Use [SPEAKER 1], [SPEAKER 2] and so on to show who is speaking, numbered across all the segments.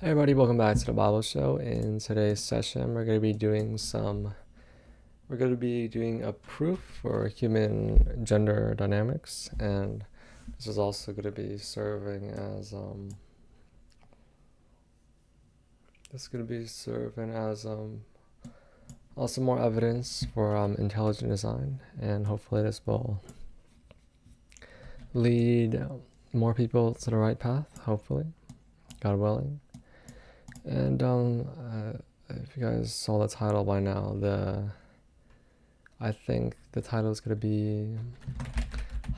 [SPEAKER 1] Hey everybody, welcome back to the Bible Show. In today's session, we're going to be doing a proof for human gender dynamics, and this is also going to be serving as also more evidence for intelligent design, and hopefully this will lead more people to the right path, hopefully, God willing. And if you guys saw the title by now, I think the title is going to be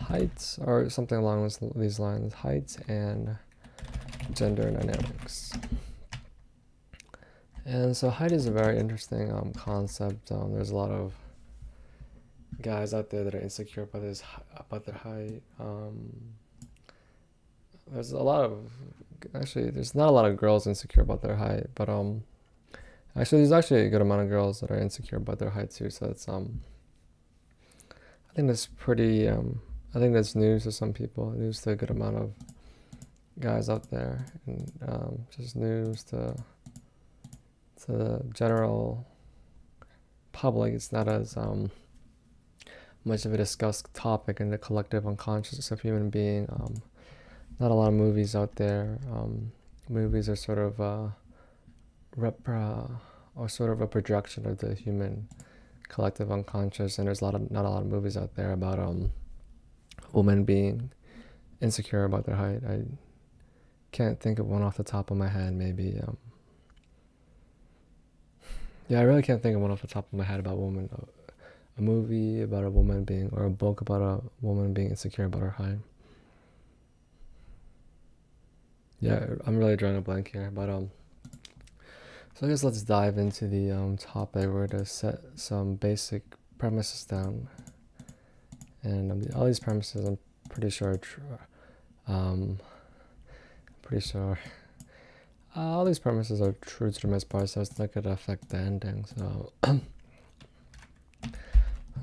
[SPEAKER 1] height or something along these lines, height and gender dynamics. And so height is a very interesting concept. There's a lot of guys out there that are insecure about their height. There's not a lot of girls insecure about their height, but there's actually a good amount of girls that are insecure about their height too. So it's I think that's pretty I think that's news to some people, news to a good amount of guys out there, and just news to the general public. It's not as much of a discussed topic in the collective unconscious of human being. Not a lot of movies out there. Movies are sort of a projection of the human collective unconscious, and there's not a lot of movies out there about women being insecure about their height. I can't think of one off the top of my head. Maybe I really can't think of one off the top of my head about women. A movie about a woman being, or a book about a woman being insecure about her height. Yeah, I'm really drawing a blank here, but so I guess let's dive into the topic. We're going to set some basic premises down, and all these premises I'm pretty sure are true. All these premises are true to the most part, so it's not going to affect the ending.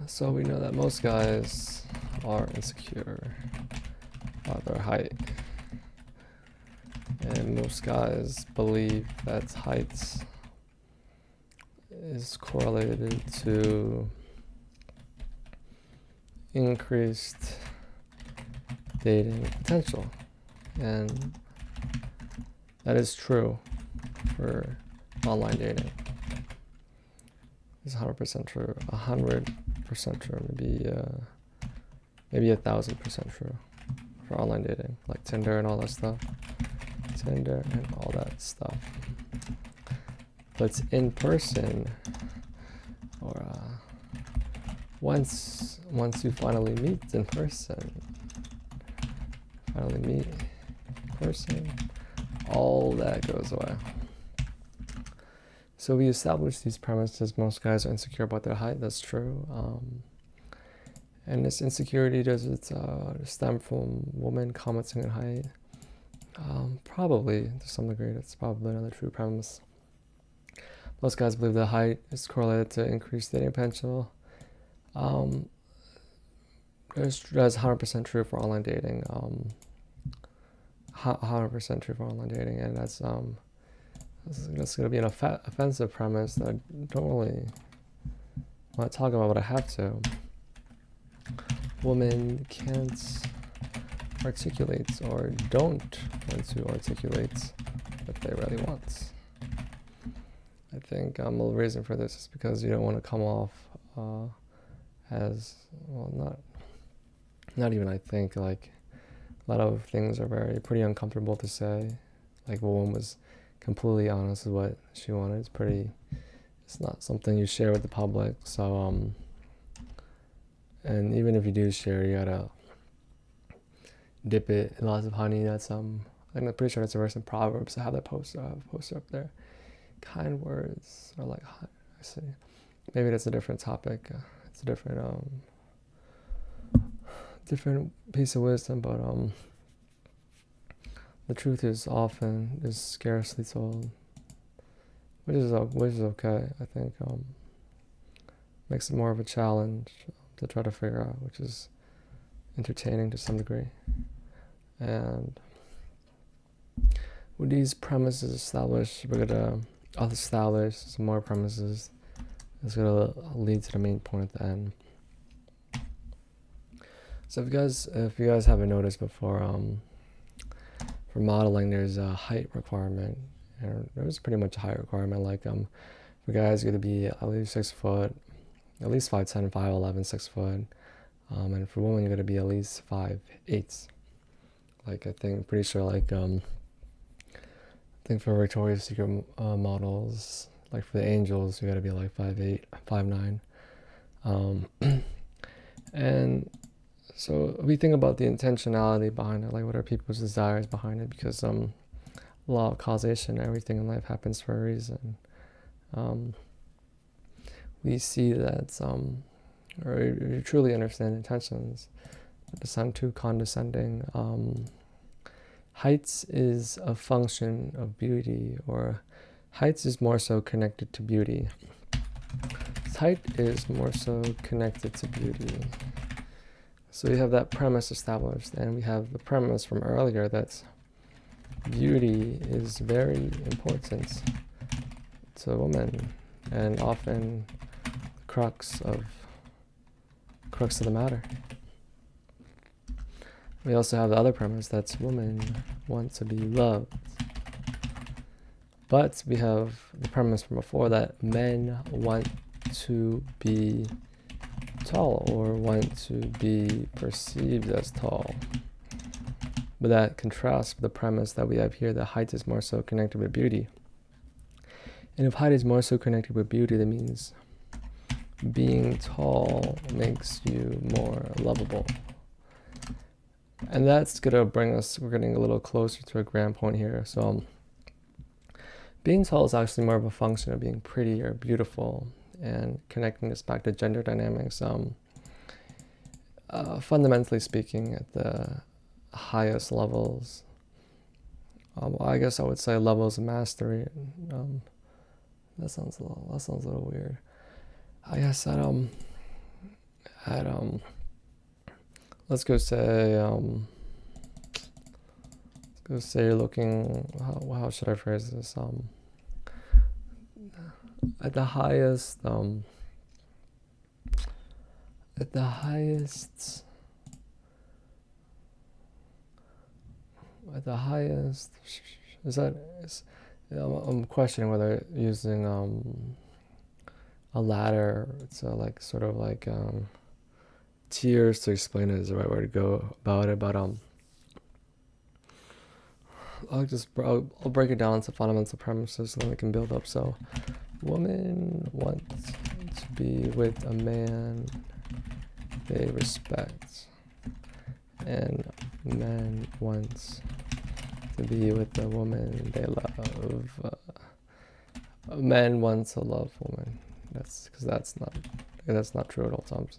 [SPEAKER 1] So we know that most guys are insecure about their height. And most guys believe that height is correlated to increased dating potential. And that is true for online dating. It's 100% true, 100% true, maybe 1,000% true for online dating, like Tinder and all that stuff. But in person, or once you finally meet in person, all that goes away. So we established these premises. Most guys are insecure about their height. That's true. And this insecurity, does it stem from women commenting on height? Probably, to some degree. That's probably another true premise. Most guys believe that height is correlated to increased dating potential. That's 100% true for online dating. 100% true for online dating, and that's going to be an offensive premise that I don't really want to talk about, but I have to. Women can't articulate, or don't want to articulate, what they really want. I think the reason for this is because you don't want to come off as, well, not even I think, like, a lot of things are pretty uncomfortable to say. Like, a woman was completely honest with what she wanted. It's not something you share with the public. So, and even if you do share, you gotta dip it in lots of honey. That's I'm pretty sure that's a verse in Proverbs. I have that poster up there. Kind words are like honey. I see. Maybe that's a different topic. It's a different piece of wisdom, but the truth is scarcely told, which is okay. I think makes it more of a challenge to try to figure out, which is entertaining to some degree. And with these premises established, we're gonna establish some more premises. It's gonna lead to the main point at the end. So if you guys haven't noticed before, for modeling, there's a height requirement, and there's pretty much a height requirement. Like for guys, you're gonna be at least 6 foot, at least 5'10", 5'11", 6 foot, and for women, you're gonna be at least 5'8". Like I think, pretty sure, like I think for Victoria's Secret models, like for the angels, you gotta be like 5'8", 5'9", and so we think about the intentionality behind it, like what are people's desires behind it, because law of causation, everything in life happens for a reason. We see that, or you truly understand intentions, to sound too condescending. Heights is a function of beauty, or heights is more so connected to beauty. Height is more so connected to beauty. So we have that premise established, and we have the premise from earlier that beauty is very important to women, and often the crux of the matter. We also have the other premise that women want to be loved. But we have the premise from before that men want to be tall, or want to be perceived as tall. But that contrasts with the premise that we have here, that height is more so connected with beauty. And if height is more so connected with beauty, that means being tall makes you more lovable. And that's gonna bring us, we're getting a little closer to a grand point here. So being tall is actually more of a function of being pretty or beautiful, and connecting this back to gender dynamics. Fundamentally speaking, at the highest levels, I guess I would say levels of mastery. That sounds a little weird. I guess let's go say you're looking, how should I phrase this? At the highest, I'm questioning whether using a ladder to like sort of like tiers to explain it is the right way to go about it, but I'll break it down into fundamental premises so then we can build up. So women want to be with a man they respect, and men want to be with a woman they love. Men want to love women. That's not true at all times.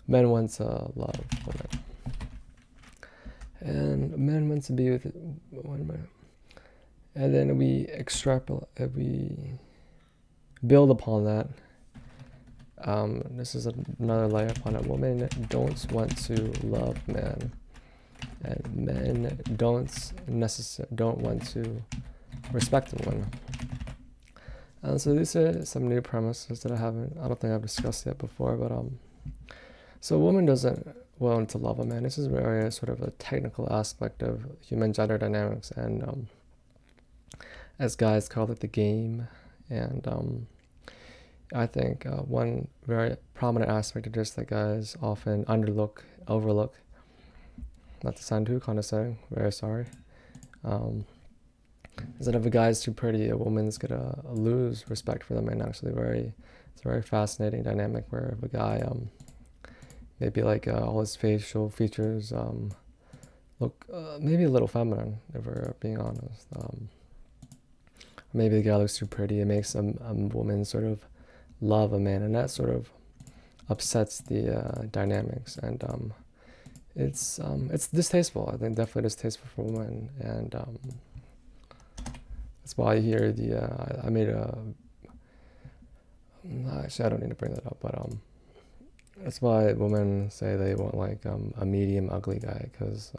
[SPEAKER 1] Men want to love women, and men want to be with one man. And then we extrapolate, we build upon that. This is another layer upon it. Women don't want to love men, and men don't want to respect women. And so these are some new premises that I don't think I've discussed yet before. But so a woman doesn't want to love a man. This is very sort of a technical aspect of human gender dynamics, and as guys call it, the game. And I think one very prominent aspect of this that guys often overlook, not to sound too condescending, very sorry, is that if a guy's too pretty, a woman's gonna lose respect for them. And actually it's a very fascinating dynamic where if a guy, maybe like all his facial features look maybe a little feminine, if we're being honest. Maybe the guy looks too pretty, it makes a woman sort of love a man, and that sort of upsets the dynamics, and it's distasteful. I think definitely distasteful for women, and that's why you hear I made actually I don't need to bring that up, but that's why women say they want like a medium ugly guy, because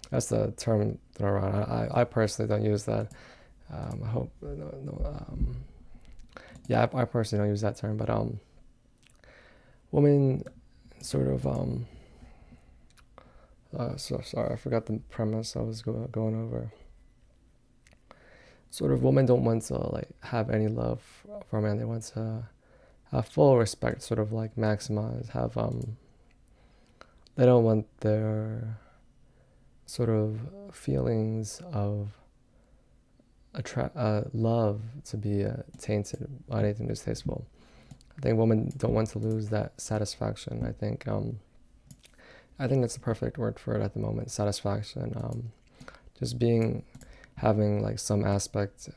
[SPEAKER 1] That's the term thrown around. I personally don't use that. I hope yeah, I personally don't use that term, but women sort of so sorry, I forgot the premise I was going over. Sort of women don't want to like have any love for a man. They want to have full respect, sort of like maximize, have they don't want their sort of feelings of love to be tainted by anything distasteful. I think women don't want to lose that satisfaction. I think that's the perfect word for it at the moment. Satisfaction. Just having like some aspect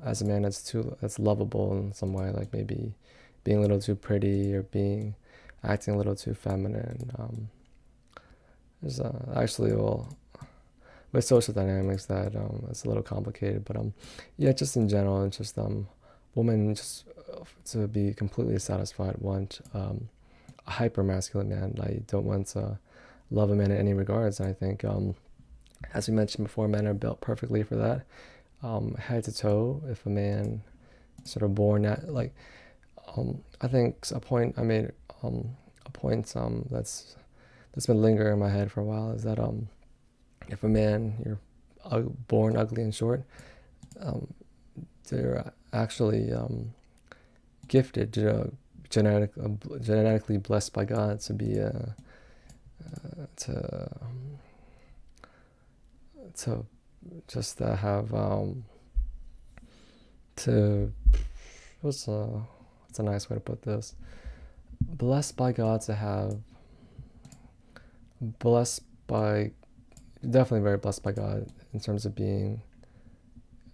[SPEAKER 1] as a man that's lovable in some way, like maybe being a little too pretty or acting a little too feminine. There's actually with social dynamics that it's a little complicated, but yeah, just in general, it's just women just to be completely satisfied want a hyper masculine man. I don't want to love a man in any regards. And I think as we mentioned before, men are built perfectly for that, head to toe. If a man sort of born at like I think a point I made a point that's been lingering in my head for a while is that if a man you're born ugly and short, they're actually gifted, genetically blessed by God to be to just have to what's a nice way to put this? Blessed by God to have blessed by definitely very blessed by God in terms of being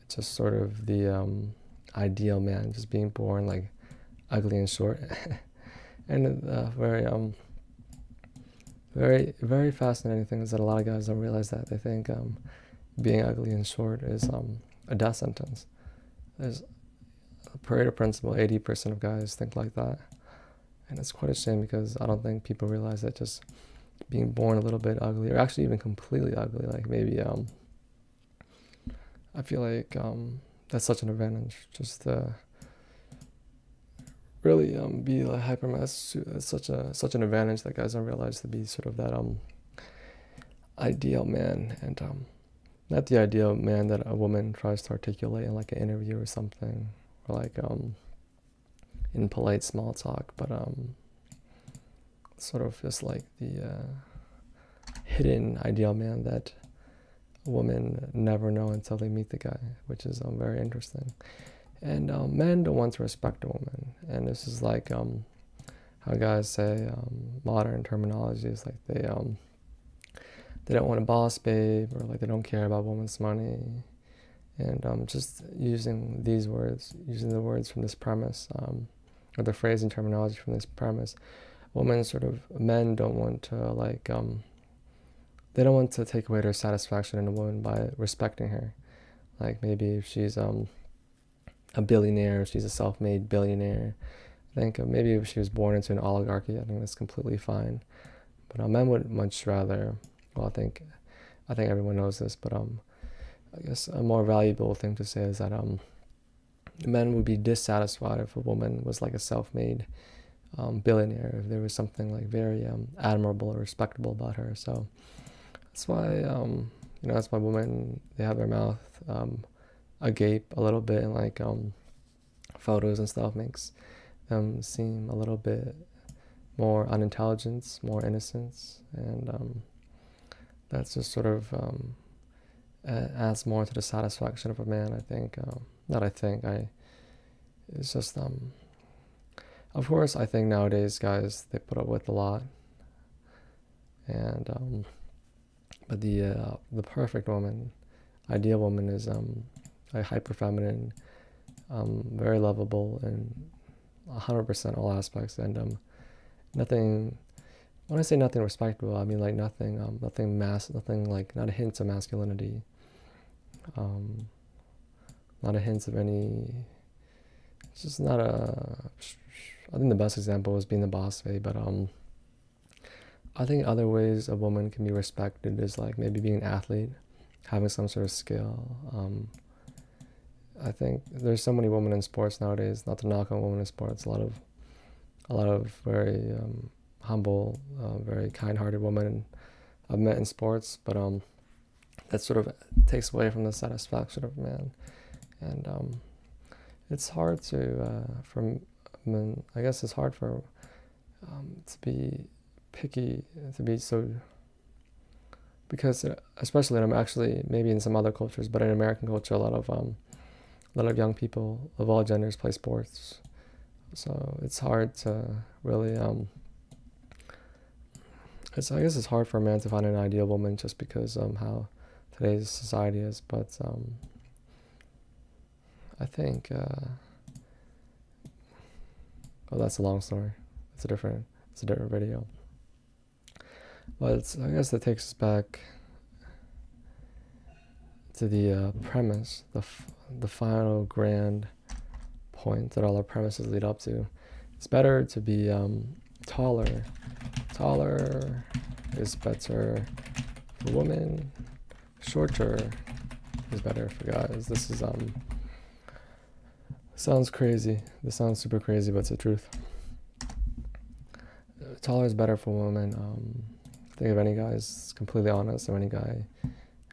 [SPEAKER 1] just sort of the ideal man, just being born like ugly and short, and very very fascinating thing is that a lot of guys don't realize that. They think being ugly and short is a death sentence. There's a Pareto principle. 80% of guys think like that, and it's quite a shame because I don't think people realize that just being born a little bit ugly, or actually even completely ugly, like maybe I feel like that's such an advantage. Just to really be like hypermass. It's such an advantage that guys don't realize, to be sort of that ideal man, and not the ideal man that a woman tries to articulate in like an interview or something, or like in polite small talk, but sort of just like the hidden ideal man that women never know until they meet the guy, which is very interesting. And men don't want to respect a woman, and this is like how guys say modern terminology is like they don't want a boss babe, or like they don't care about women's money, and just using the words from this premise, or the phrase and terminology from this premise, men don't want to like they don't want to take away their satisfaction in a woman by respecting her. Like maybe if she's a billionaire, if she's a self-made billionaire, I think maybe if she was born into an oligarchy, I think that's completely fine. But men would much rather, well, I think everyone knows this, but I guess a more valuable thing to say is that men would be dissatisfied if a woman was like a self-made billionaire, if there was something like very admirable or respectable about her. So that's why that's why women, they have their mouth agape a little bit, and like photos and stuff makes them seem a little bit more unintelligent, more innocence, and that's just sort of adds more to the satisfaction of a man. I think it's just of course I think nowadays guys, they put up with a lot, and but the perfect woman, ideal woman, is a hyper feminine, very lovable in 100% all aspects, and nothing. When I say nothing respectable, I mean like nothing like, not a hint of masculinity, not a hint of any. It's just not a. I think the best example was being the boss babe, but I think other ways a woman can be respected is like maybe being an athlete, having some sort of skill. I think there's so many women in sports nowadays. Not to knock on women in sports, a lot of very humble, very kind-hearted women I've met in sports, but that sort of takes away from the satisfaction of man, and it's hard to for men. I guess it's hard for to be picky, to be so, because especially in actually maybe in some other cultures, but in American culture, a lot of young people of all genders play sports, so it's hard to really I guess it's hard for a man to find an ideal woman just because how today's society is, but I think well, that's a long story. It's a different video. But I guess that takes us back to the premise, the final grand point that all our premises lead up to. It's better to be taller. Taller is better for women. Shorter is better for guys. This is sounds crazy. This sounds super crazy, but it's the truth. Taller is better for women. I think if any guy is completely honest, if any guy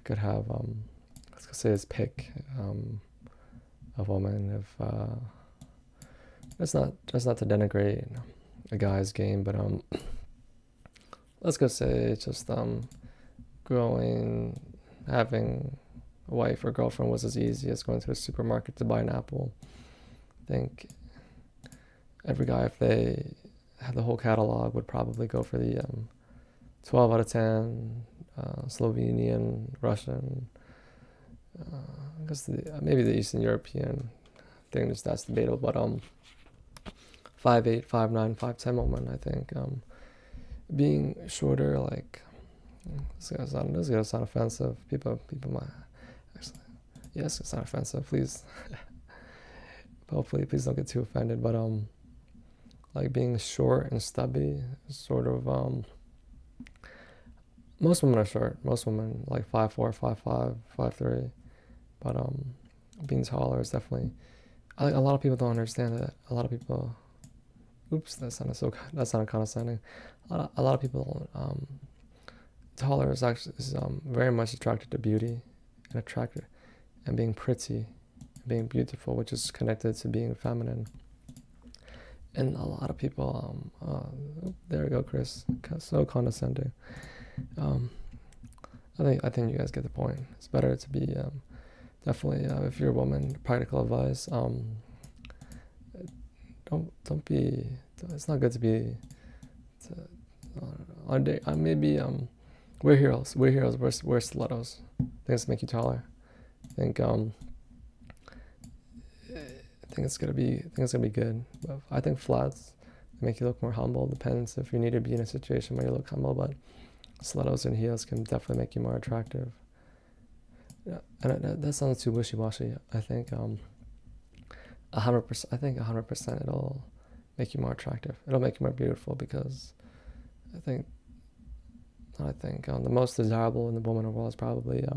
[SPEAKER 1] could have let's say his pick of woman, if that's not to denigrate a guy's game, but let's go say just having a wife or girlfriend was as easy as going to the supermarket to buy an apple. I think every guy, if they had the whole catalog, would probably go for the 12 out of 10 Slovenian, Russian, I guess maybe the Eastern European thing, that's debatable, but 5'8", 5'9", 5'10" woman, I think being shorter, like, this is gonna sound offensive. People might actually, yes, it's not offensive. Please, hopefully, please don't get too offended. But like being short and stubby, is sort of most women are short. Most women like 5'4", 5'5", 5'3", but being taller is definitely. I think a lot of people don't understand that. A lot of people. Oops, that sounded condescending. A lot of people. Taller is very much attracted to beauty and being pretty, being beautiful, which is connected to being feminine. And a lot of people, there we go, Chris, so condescending. I think you guys get the point. It's better to be definitely if you're a woman. Practical advice: don't be. It's not good to be. Maybe we're heroes. We're stilettos. Things make you taller. I think it's gonna be good. But I think flats make you look more humble. Depends if you need to be in a situation where you look humble, but stilettos and heels can definitely make you more attractive. Yeah, and that sounds too wishy-washy. I think 100%. I think 100% it'll make you more attractive. It'll make you more beautiful because I think the most desirable in the woman world is probably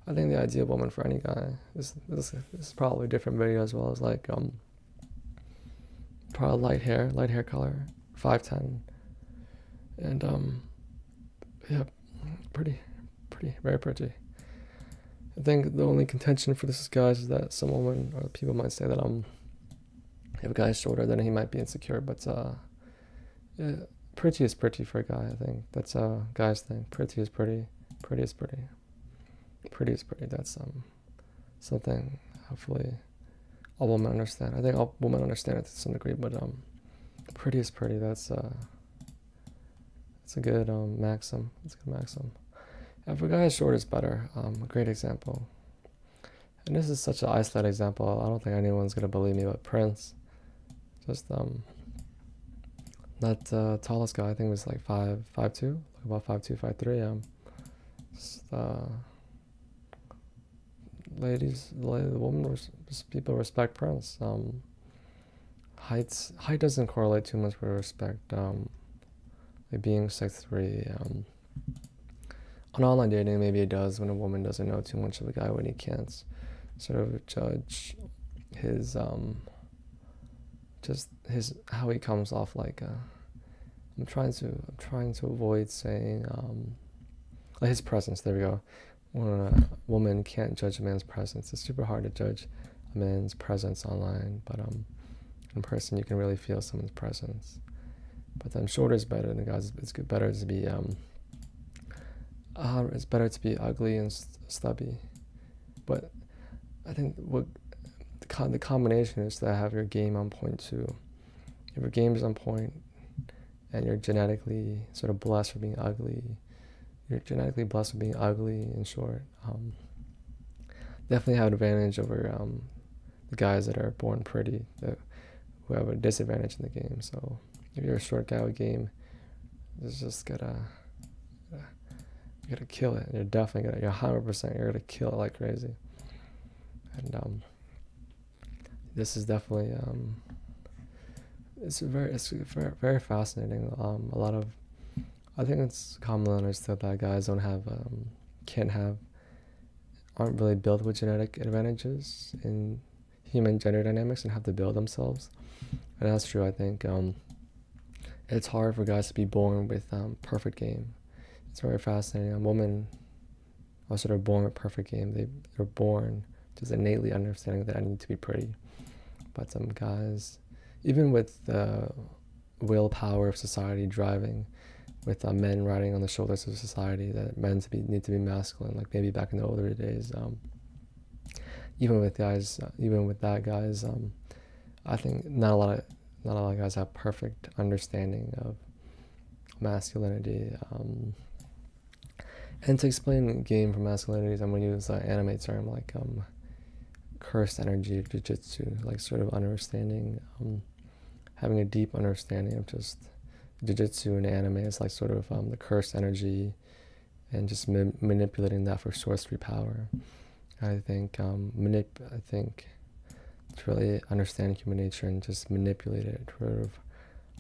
[SPEAKER 1] I think the ideal woman for any guy. This is probably a different video as well, as like probably light hair color, 5'10", and yeah, pretty, very pretty. I think the only contention for this, guys, is that some women or people might say that if a guy's shorter, then he might be insecure. But yeah, pretty is pretty for a guy. I think that's a guy's thing. Pretty is pretty. Pretty is pretty. Pretty is pretty. That's something hopefully all women understand. I think all women understand it to some degree. But pretty is pretty. That's a good maxim. It's a good maxim. If a guy is short, is better. A great example. And this is such an isolated example. I don't think anyone's gonna believe me, but Prince, just that tallest guy, I think was like 5'2", like about 5'2", 5'3". Just, the women, people respect Prince. height doesn't correlate too much with respect. Like being 6'3", on online dating maybe it does when a woman doesn't know too much of a guy, when he can't sort of judge his just his how he comes off. Like I'm trying to avoid saying like his presence. There we go. When a woman can't judge a man's presence, it's super hard to judge a man's presence online, but in person you can really feel someone's presence. But then shorter is better than guys. It's better to be it's better to be ugly and stubby. But I think what the combination is to have your game on point too. If your game is on point and you're genetically sort of blessed for being ugly, and short, definitely have an advantage over the guys that are born pretty, who have a disadvantage in the game. So if you're a short guy with game, it's just gotta kill it. You're 100%, you're gonna kill it like crazy. And this is definitely it's very fascinating. A lot of, I think it's commonly understood that guys aren't really built with genetic advantages in human gender dynamics and have to build themselves. And that's true. I think it's hard for guys to be born with perfect game. It's very fascinating. Women are sort of born with perfect game. They're born just innately understanding that I need to be pretty. But some guys, even with the willpower of society driving, with men riding on the shoulders of society, that men need to be masculine, like maybe back in the older days. Even with that, guys, I think not a lot of guys have perfect understanding of masculinity. And to explain game for masculinity, I'm going to use an anime term like cursed energy of jiu-jitsu, like sort of understanding, having a deep understanding of just jiu-jitsu and anime is like sort of the cursed energy, and just manipulating that for sorcery power. I think to really understand human nature and just manipulate it, sort of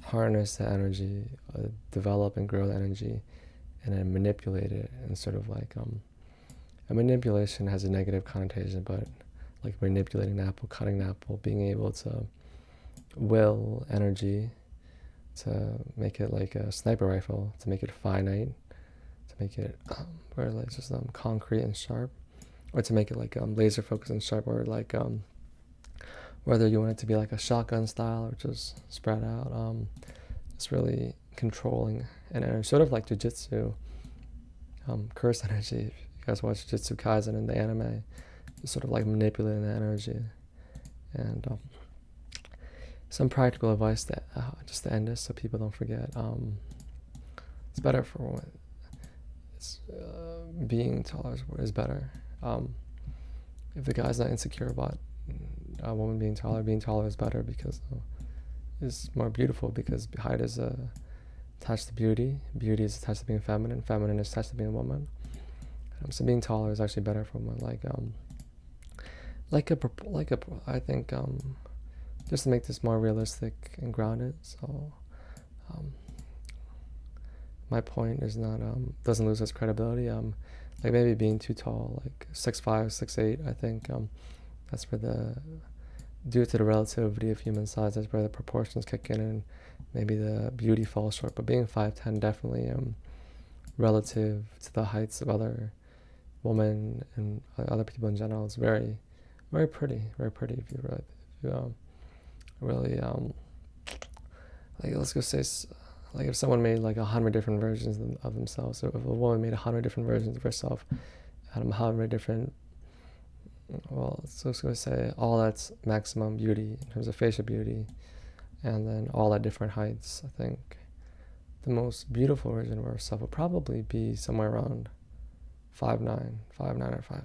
[SPEAKER 1] harness the energy, develop and grow the energy, and then manipulate it, and sort of like a manipulation has a negative connotation, but like manipulating an apple, cutting an apple, being able to will energy to make it like a sniper rifle, to make it finite, to make it where it's just concrete and sharp, or to make it like laser focused and sharp, or like whether you want it to be like a shotgun style or just spread out. It's really controlling, and sort of like jiu-jitsu, curse energy. If you guys watch Jujutsu Kaisen in the anime, it's sort of like manipulating the energy. And some practical advice that just to end this, so people don't forget. It's better for women. Being taller is better. If the guy's not insecure about a woman being taller is better, because it's more beautiful, because height is attached to beauty. Beauty is attached to being feminine. Feminine is attached to being a woman. So being taller is actually better for women. I think just to make this more realistic and grounded. So my point is not doesn't lose its credibility. Like maybe being too tall, like 6'5", 6'8", I think that's where due to the relativity of human size, that's where the proportions kick in, and maybe the beauty falls short. But being 5'10", definitely relative to the heights of other women and other people in general, is very, very pretty, very pretty. If you really like, let's go say, like if someone made like 100 different versions of themselves, so if a woman made 100 different versions of herself, out of 100 different, well, let's just go say all that's maximum beauty in terms of facial beauty, and then all at different heights, I think the most beautiful version of herself would probably be somewhere around 5'9", or 5'8".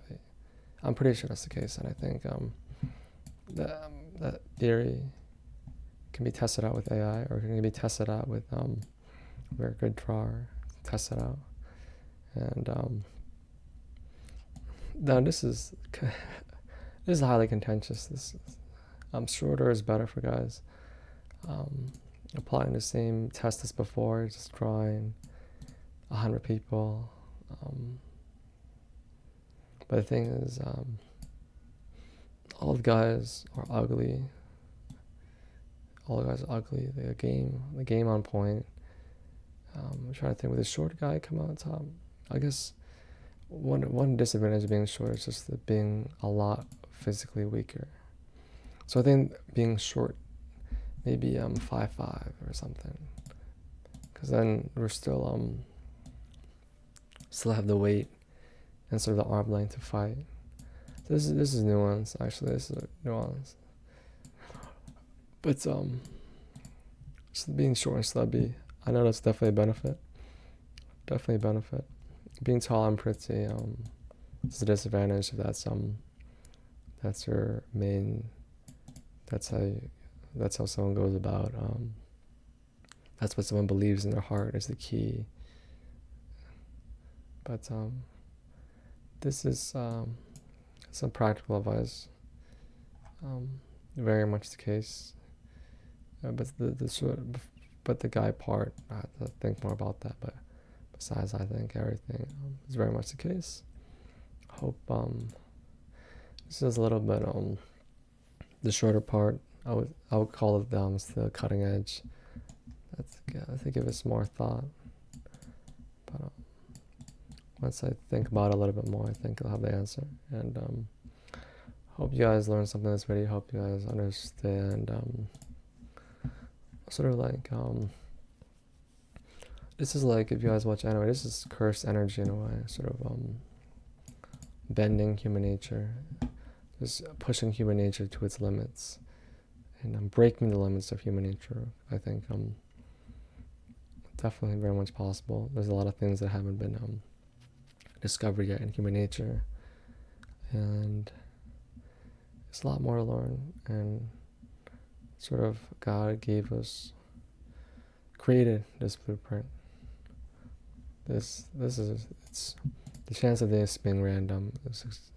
[SPEAKER 1] I'm pretty sure that's the case, and I think that theory can be tested out with AI, or can be tested out with very good drawer. Test it out, and now this is highly contentious. Shorter is better for guys. applying the same test as before, just drawing 100 people. But the thing is, all the guys are ugly. All the guys are ugly. The game on point. I'm trying to think, would the short guy come out on top? I guess one disadvantage of being short is just that being a lot physically weaker. So I think being short, maybe 5'5" or something, because then we're still have the weight and sort of the arm length to fight. This is nuance, actually. This is nuance. But just being short and stubby, I know that's definitely a benefit. Definitely a benefit. Being tall and pretty, it's a disadvantage if that's your main. That's how someone goes about. That's what someone believes in their heart is the key. But this is some practical advice. Very much the case. But the guy part, I have to think more about that. But besides, I think everything is very much the case. Hope this is a little bit the shorter part. I would call it the cutting edge. I have to give it some more thought. But once I think about it a little bit more, I think I'll have the answer. And hope you guys learned something in this video. Hope you guys understand. Sort of like this is like, if you guys watch anime, this is cursed energy in a way. Sort of bending human nature, just pushing human nature to its limits, and breaking the limits of human nature. I think definitely very much possible. There's a lot of things that haven't been discovered yet in human nature, and there's a lot more to learn. And sort of God created this blueprint. It's the chance of this being random is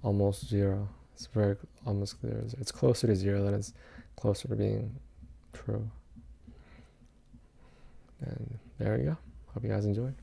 [SPEAKER 1] almost zero. It's very almost clear. It's closer to zero than it's closer to being true. And there you go. Hope you guys enjoyed.